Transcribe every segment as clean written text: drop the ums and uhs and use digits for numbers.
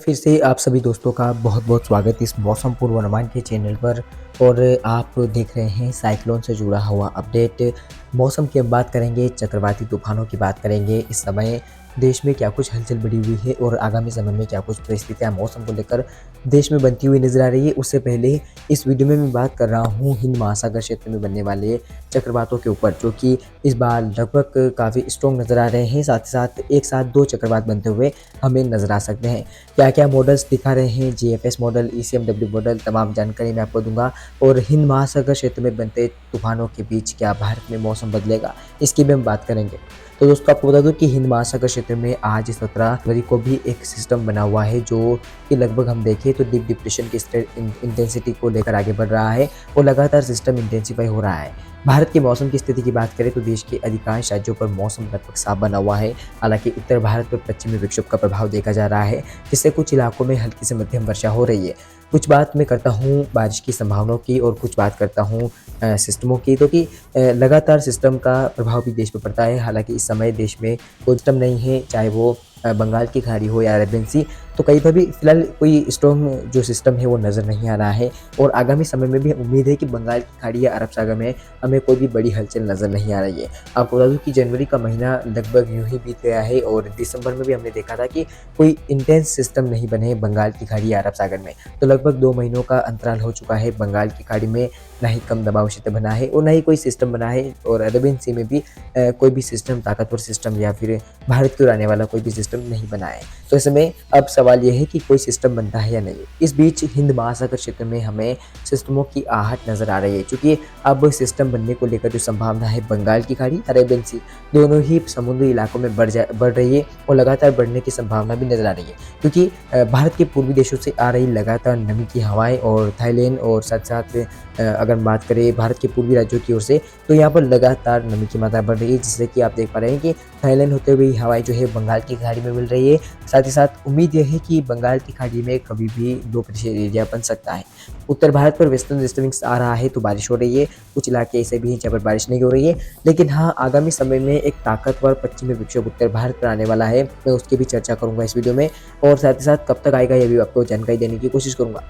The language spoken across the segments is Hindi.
फिर से आप सभी दोस्तों का बहुत-बहुत स्वागत इस मौसम पूर्वानुमान के चैनल पर। और आप देख रहे हैं साइक्लोन से जुड़ा हुआ अपडेट। मौसम की अब बात करेंगे, चक्रवाती तूफानों की बात करेंगे। इस समय देश में क्या कुछ हलचल बढ़ी हुई है और आगामी समय में क्या कुछ परिस्थितियाँ मौसम को लेकर देश में बनती हुई नज़र आ रही है। उससे पहले इस वीडियो में मैं बात कर रहा हूँ हिंद महासागर क्षेत्र में बनने वाले चक्रवातों के ऊपर, जो कि इस बार लगभग काफ़ी स्ट्रॉन्ग नज़र आ रहे हैं। साथ ही साथ एक साथ 2 चक्रवात बनते हुए हमें नज़र आ सकते हैं। क्या-क्या मॉडल्स दिखा रहे हैं, जीएफएस मॉडल, ईसीएमडब्ल्यू मॉडल, तमाम जानकारी मैं आपको दूँगा। और हिंद महासागर क्षेत्र में बनते तूफानों के बीच क्या भारत में मौसम बदलेगा, इसकी भी हम बात करेंगे। तो दोस्तों आपको बता दूं कि हिंद महासागर क्षेत्र में आज 17 फरवरी को भी एक सिस्टम बना हुआ है, जो कि लगभग हम देखें तो डीप डिप्रेशन की इंटेंसिटी को लेकर आगे बढ़ रहा है और लगातार सिस्टम इंटेंसिफाई हो रहा है। भारत के मौसम की स्थिति की बात करें तो देश के अधिकांश राज्यों पर मौसम लगभग साफ बना हुआ है। हालांकि उत्तर भारत पर पश्चिमी विक्षोभ का प्रभाव देखा जा रहा है, जिससे कुछ इलाकों में हल्की से मध्यम वर्षा हो रही है। कुछ बात मैं करता हूँ बारिश की संभावनाओं की और कुछ बात करता हूँ सिस्टमों की। तो कि लगातार सिस्टम का प्रभाव भी देश पर पड़ता है। हालांकि इस समय देश में कोई सिस्टम नहीं है, चाहे वो बंगाल की खाड़ी हो या अरेबियन सी। तो कहीं पर भी फिलहाल कोई स्ट्रॉन्ग जो सिस्टम है वो नज़र नहीं आ रहा है। और आगामी समय में भी उम्मीद है कि बंगाल की खाड़ी या अरब सागर में हमें कोई भी बड़ी हलचल नज़र नहीं आ रही है। आपको बता दूं कि जनवरी का महीना लगभग यूं ही बीत गया है और दिसंबर में भी हमने देखा था कि कोई इंटेंस सिस्टम नहीं बने बंगाल की खाड़ी या अरब सागर में। तो लगभग 2 महीनों का अंतराल हो चुका है बंगाल की खाड़ी में, ना ही कम दबाव क्षेत्र बना है और ना ही कोई सिस्टम बना है। और अरेबियन सी में भी कोई भी सिस्टम, ताकतवर सिस्टम या फिर भारत की ओर आने वाला कोई भी सिस्टम नहीं बना है। तो ऐसे में अब सवाल यह है कि कोई सिस्टम बनता है या नहीं। इस बीच हिंद महासागर क्षेत्र में हमें सिस्टमों की आहट नज़र आ रही है, क्योंकि अब सिस्टम बनने को लेकर जो संभावना है बंगाल की खाड़ी, अरेबियन सी, दोनों ही समुद्री इलाकों में बढ़ रही है और लगातार बढ़ने की संभावना भी नज़र आ रही है। क्योंकि भारत के पूर्वी देशों से आ रही लगातार नमी की हवाएं और थाईलैंड और साथ साथ अगर बात करें भारत के पूर्वी राज्यों की ओर से, तो यहाँ पर लगातार नमी की मात्रा बढ़ रही है, जिससे कि आप देख पा रहे हैं कि थाईलैंड होते हुए हवाएं जो है बंगाल की खाड़ी में मिल रही है। साथ ही साथ उम्मीद यह है कि बंगाल की खाड़ी में कभी भी लो प्रेशर एरिया बन सकता है। उत्तर भारत पर वेस्टर्न डिस्टर्बेंस आ रहा है तो बारिश हो रही है। कुछ इलाके ऐसे भी हैं जहाँ पर बारिश नहीं हो रही है। लेकिन हाँ, आगामी समय में एक ताकतवर पश्चिमी विक्षोभ उत्तर भारत पर आने वाला है। मैं उसकी भी चर्चा करूंगा इस वीडियो में, और साथ ही साथ कब तक आएगा ये भी आपको जानकारी देने की कोशिश करूंगा।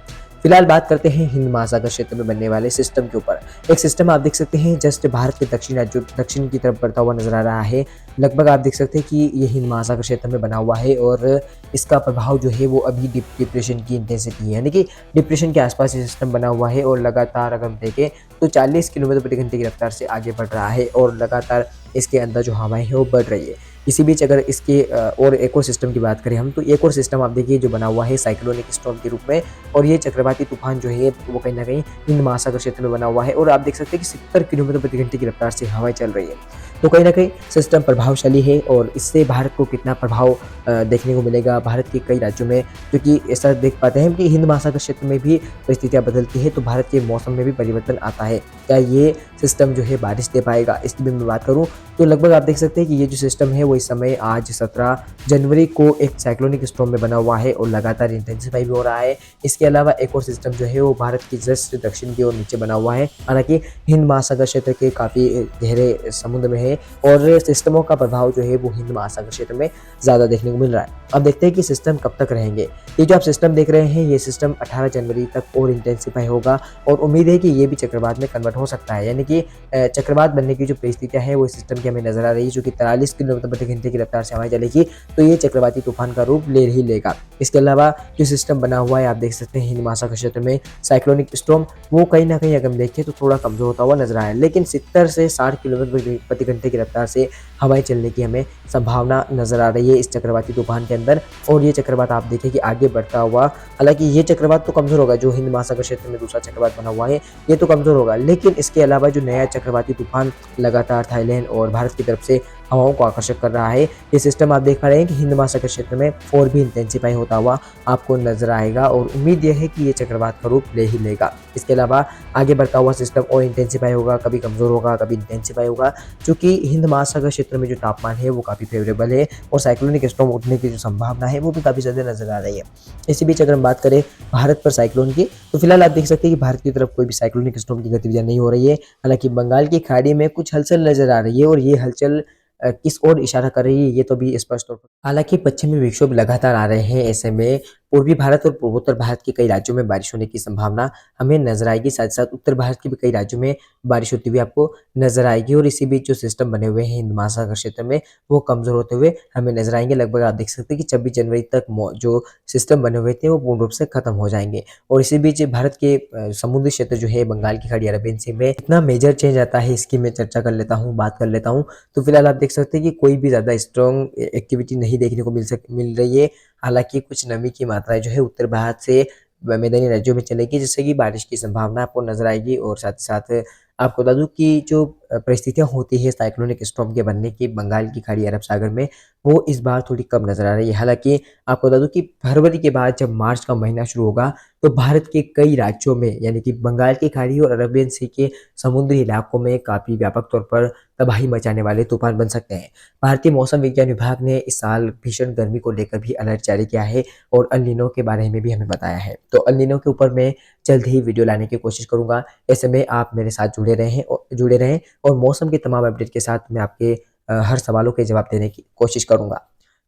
फिलहाल बात करते हैं हिंद महासागर क्षेत्र में बनने वाले सिस्टम के ऊपर। एक सिस्टम आप देख सकते हैं जस्ट भारत के दक्षिण की तरफ बढ़ता हुआ नजर आ रहा है। लगभग आप देख सकते हैं कि ये हिंद महासागर क्षेत्र में बना हुआ है और इसका प्रभाव जो है वो अभी डिप्रेशन की इंटेंसिटी है, यानी कि डिप्रेशन के आसपास ये सिस्टम बना हुआ है। और लगातार अगर हम देखें तो 40 किलोमीटर प्रति घंटे की रफ्तार से आगे बढ़ रहा है और लगातार इसके अंदर जो हवाएं है वो बढ़ रही है। इसी बीच अगर इसके और एक और सिस्टम की बात करें हम, तो एक और सिस्टम आप देखिए जो बना हुआ है साइक्लोनिक स्टॉर्म के रूप में। और ये चक्रवाती तूफान जो है वो कहीं ना कहीं हिंद महासागर क्षेत्र में बना हुआ है और आप देख सकते हैं कि 70 किलोमीटर प्रति घंटे की रफ्तार से हवाएं चल रही है। तो कहीं ना कहीं सिस्टम प्रभावशाली है और इससे भारत को कितना प्रभाव देखने को मिलेगा भारत के कई राज्यों में, क्योंकि ऐसा देख पाते हैं कि हिंद महासागर क्षेत्र में भी परिस्थितियां बदलती है तो भारत के मौसम में भी परिवर्तन आता है। क्या ये सिस्टम जो है बारिश दे पाएगा, इसकी भी मैं बात करूं तो लगभग आप देख सकते हैं कि ये जो सिस्टम है वो इस समय आज 17 जनवरी को एक साइक्लोनिक स्टॉर्म में बना हुआ है और लगातार इंटेंसिफाई भी हो रहा है। इसके अलावा एक और सिस्टम जो है वो भारत की जस्ट दक्षिण की ओर नीचे बना हुआ है। हालांकि हिंद महासागर क्षेत्र के काफ़ी गहरे समुद्र में है और सिस्टमों का प्रभाव जो है वो हिंद महासागर क्षेत्र में ज़्यादा देखने को मिल रहा है। अब देखते हैं कि सिस्टम कब तक रहेंगे। ये जो आप सिस्टम देख रहे हैं ये सिस्टम 18 जनवरी तक और इंटेंसिफाई होगा और उम्मीद है कि ये भी चक्रवात में कन्वर्ट हो सकता है, यानी कि चक्रवात बनने की जो परिस्थितियां हैं वो इस सिस्टम की हमें नजर आ रही है, जो कि 43 किलोमीटर प्रति घंटे की रफ्तार से हवाएं चलेगी तो ये चक्रवाती तूफान का रूप ले ही लेगा। इसके अलावा जो सिस्टम बना हुआ है आप देख सकते हैं हिंद महासागर क्षेत्र में साइक्लोनिक स्टॉर्म, वो कहीं ना कहीं अगर हम देखें तो थोड़ा कमजोर होता हुआ नजर आया, लेकिन 70 से 60 किलोमीटर प्रति घंटे की रफ्तार से हवाएं चलने की हमें संभावना नजर आ रही है इस चक्रवाती तूफान के अंदर। और ये चक्रवात आप देखें कि आगे बढ़ता हुआ, हालांकि ये चक्रवात तो कमजोर होगा, जो हिंद महासागर क्षेत्र में दूसरा चक्रवात बना हुआ है ये तो कमजोर होगा, लेकिन इसके अलावा जो नया चक्रवाती तूफान लगातार थाईलैंड और भारत की तरफ से हवाओं को आकर्षित कर रहा है, ये सिस्टम आप देख पा रहे हैं कि हिंद महासागर क्षेत्र में और भी इंटेंसिफाई होता हुआ आपको नजर आएगा और उम्मीद यह है कि ये चक्रवात का रूप ले ही लेगा। इसके अलावा आगे बढ़ता हुआ सिस्टम और इंटेंसिफाई होगा, कभी कमजोर होगा कभी इंटेंसिफाई होगा, क्योंकि हिंद महासागर क्षेत्र में जो तापमान है वो काफ़ी फेवरेबल है और साइक्लोनिक स्टॉर्म उठने की जो संभावना है वो भी काफ़ी ज़्यादा नजर आ रही है। इसी बीच अगर हम बात करें भारत पर साइक्लोन की, तो फिलहाल आप देख सकते हैं कि भारत की तरफ कोई भी साइक्लोनिक स्टॉर्म की गतिविधियां नहीं हो रही है। हालांकि बंगाल की खाड़ी में कुछ हलचल नजर आ रही है और ये हलचल किस ओर इशारा कर रही है ये तो भी स्पष्ट तौर पर, हालांकि पश्चिमी विक्षोभ लगातार आ रहे हैं, ऐसे में पूर्वी भारत और पूर्वोत्तर भारत के कई राज्यों में बारिश होने की संभावना हमें नजर आएगी। साथ साथ उत्तर भारत के भी कई राज्यों में बारिश होती हुई आपको नजर आएगी और इसी बीच जो सिस्टम बने हुए हैं हिंद महासागर क्षेत्र में वो कमजोर होते हुए हमें नजर आएंगे। लगभग आप देख सकते हैं कि 26 जनवरी तक जो सिस्टम बने हुए थे वो पूर्ण रूप से खत्म हो जाएंगे। और इसी बीच भारत के समुद्री क्षेत्र जो है बंगाल की खाड़ी, अरबियन सी में इतना मेजर चेंज आता है, इसकी मैं चर्चा कर लेता हूँ, बात कर लेता हूँ। तो फिलहाल आप देख सकते हैं कि कोई भी ज्यादा स्ट्रॉन्ग एक्टिविटी नहीं देखने को मिल रही है। हालांकि कुछ नमी की मात्राएं जो है उत्तर भारत से मैदानी राज्यों में चलेगी, जिससे कि बारिश की संभावना आपको नजर आएगी। और साथ ही साथ आपको बता दूं कि जो परिस्थितियां होती है साइक्लोनिक स्टॉर्म के बनने की बंगाल की खाड़ी, अरब सागर में, वो इस बार थोड़ी कम नजर आ रही है। हालांकि आपको बता दूं कि फरवरी के बाद जब मार्च का महीना शुरू होगा तो भारत के कई राज्यों में यानी कि बंगाल की खाड़ी और अरबियन सी के समुद्री इलाकों में काफी व्यापक तौर पर तबाही मचाने वाले तूफान बन सकते हैं। भारतीय मौसम विज्ञान विभाग ने इस साल भीषण गर्मी को लेकर भी अलर्ट जारी किया है और अल नीनो के बारे में भी हमें बताया है। तो अल नीनो के ऊपर मैं जल्द ही वीडियो लाने की कोशिश करूंगा। ऐसे में आप मेरे साथ जुड़े रहें और मौसम के तमाम अपडेट के साथ मैं आपके हर सवालों के जवाब देने की कोशिश करूंगा।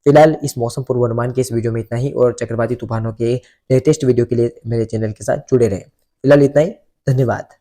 फिलहाल इस मौसम पूर्वानुमान के इस वीडियो में इतना ही और चक्रवाती तूफानों के लेटेस्ट वीडियो के लिए मेरे चैनल के साथ जुड़े रहें। फिलहाल इतना ही। धन्यवाद।